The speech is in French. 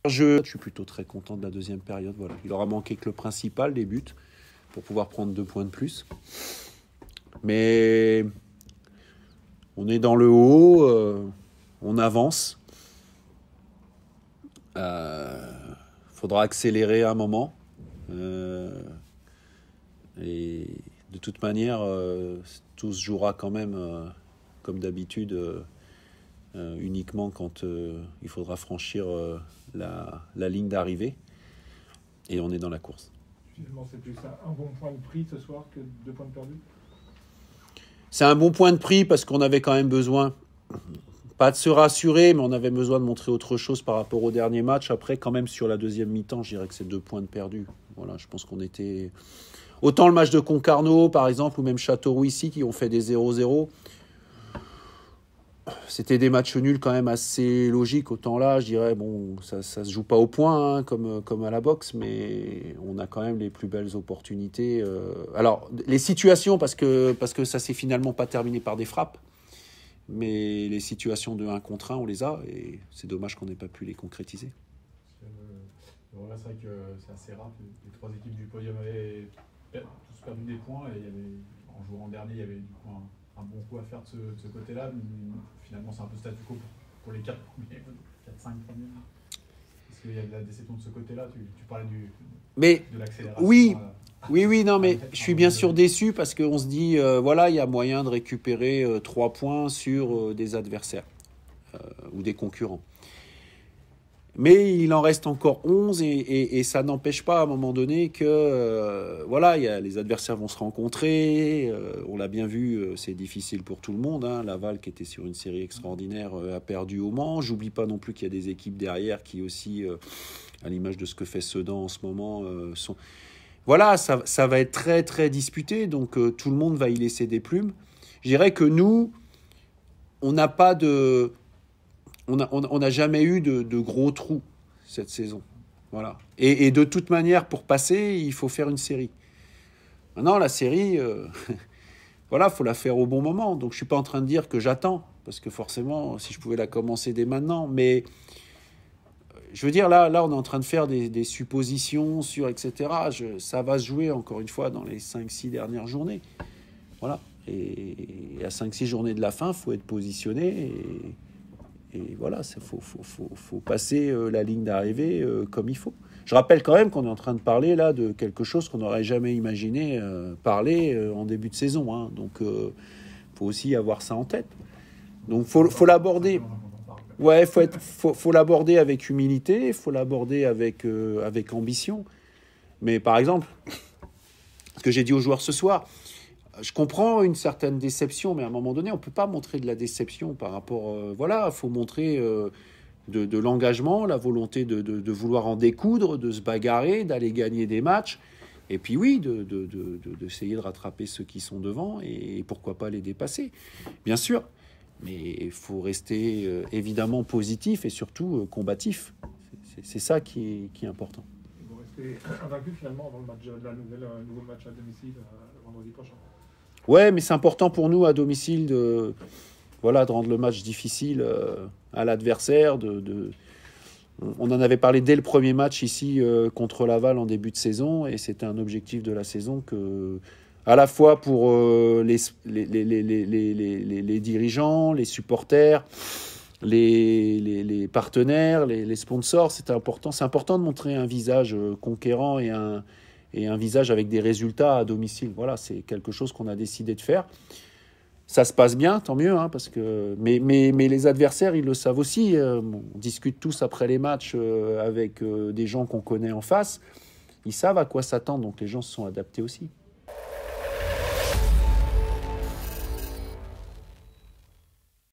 Je suis plutôt très content de la deuxième période. Voilà. Il aura manqué que le principal, les buts, pour pouvoir prendre 2 points de plus. Mais on est dans le haut, on avance. Faudra accélérer un moment. Et de toute manière, tout se jouera quand même, comme d'habitude, uniquement quand il faudra franchir la ligne d'arrivée. Et on est dans la course. Finalement, c'est plus un bon point de prix ce soir que 2 points de perdus. C'est un bon point de prix parce qu'on avait quand même besoin, pas de se rassurer, mais on avait besoin de montrer autre chose par rapport au dernier match. Après, quand même, sur la deuxième mi-temps, je dirais que c'est 2 points de perdus. Voilà, je pense qu'on était... Autant le match de Concarneau, par exemple, ou même Châteauroux ici, qui ont fait des 0-0, c'était des matchs nuls quand même assez logiques. Autant là, je dirais, bon, ça se joue pas au point, hein, comme à la boxe, mais on a quand même les plus belles opportunités. Alors, les situations, parce que ça s'est finalement pas terminé par des frappes, mais les situations de 1 contre 1, on les a, et c'est dommage qu'on n'ait pas pu les concrétiser. Voilà, c'est vrai que c'est assez rare. Les 3 équipes du podium avaient tous perdu des points, et en jouant en dernier, il y avait du coup un bon coup à faire de ce côté-là. Mais finalement, c'est un peu statu quo pour les 4 premiers, 4-5 premiers. Est-ce qu'il y a de la déception de ce côté-là? Tu parlais de l'accélération. Oui, non, mais je suis bien sûr déçu parce qu'on se dit, voilà, il y a moyen de récupérer 3 points sur des adversaires ou des concurrents. Mais il en reste encore 11 et ça n'empêche pas à un moment donné que voilà, les adversaires vont se rencontrer. On l'a bien vu, c'est difficile pour tout le monde. Hein. Laval, qui était sur une série extraordinaire, a perdu au Mans. J'oublie pas non plus qu'il y a des équipes derrière qui aussi, à l'image de ce que fait Sedan en ce moment, sont... Voilà, ça va être très très disputé. Donc tout le monde va y laisser des plumes. Je dirais que nous, on n'a pas de... On n'a jamais eu de gros trous cette saison. Voilà. Et de toute manière, pour passer, il faut faire une série. Maintenant, la série, voilà, il faut la faire au bon moment. Donc, je ne suis pas en train de dire que j'attends, parce que forcément, si je pouvais la commencer dès maintenant, mais je veux dire, là on est en train de faire des suppositions sur, etc. Ça va se jouer, encore une fois, dans les 5-6 dernières journées. Voilà. Et à 5-6 journées de la fin, il faut être positionné et voilà, il faut passer la ligne d'arrivée comme il faut. Je rappelle quand même qu'on est en train de parler là de quelque chose qu'on n'aurait jamais imaginé parler en début de saison. Hein. Donc, faut aussi avoir ça en tête. Donc, faut l'aborder. Ouais, faut l'aborder avec humilité, il faut l'aborder avec ambition. Mais par exemple, ce que j'ai dit aux joueurs ce soir, je comprends une certaine déception, mais à un moment donné, on ne peut pas montrer de la déception par rapport... voilà, il faut montrer de l'engagement, la volonté de vouloir en découdre, de se bagarrer, d'aller gagner des matchs. Et puis oui, d'essayer de rattraper ceux qui sont devant et pourquoi pas les dépasser, bien sûr. Mais il faut rester évidemment positif et surtout combatif. C'est ça qui est important. Vous restez invaincu finalement avant le match de nouveau match à domicile vendredi prochain. Ouais, mais c'est important pour nous à domicile de rendre le match difficile à l'adversaire. On en avait parlé dès le premier match ici contre Laval en début de saison, et c'était un objectif de la saison à la fois pour les dirigeants, les supporters, les partenaires, les sponsors. C'est important de montrer un visage conquérant et un visage avec des résultats à domicile. Voilà, c'est quelque chose qu'on a décidé de faire. Ça se passe bien, tant mieux, hein, parce que... mais les adversaires, ils le savent aussi. On discute tous après les matchs avec des gens qu'on connaît en face. Ils savent à quoi s'attendre, donc les gens se sont adaptés aussi.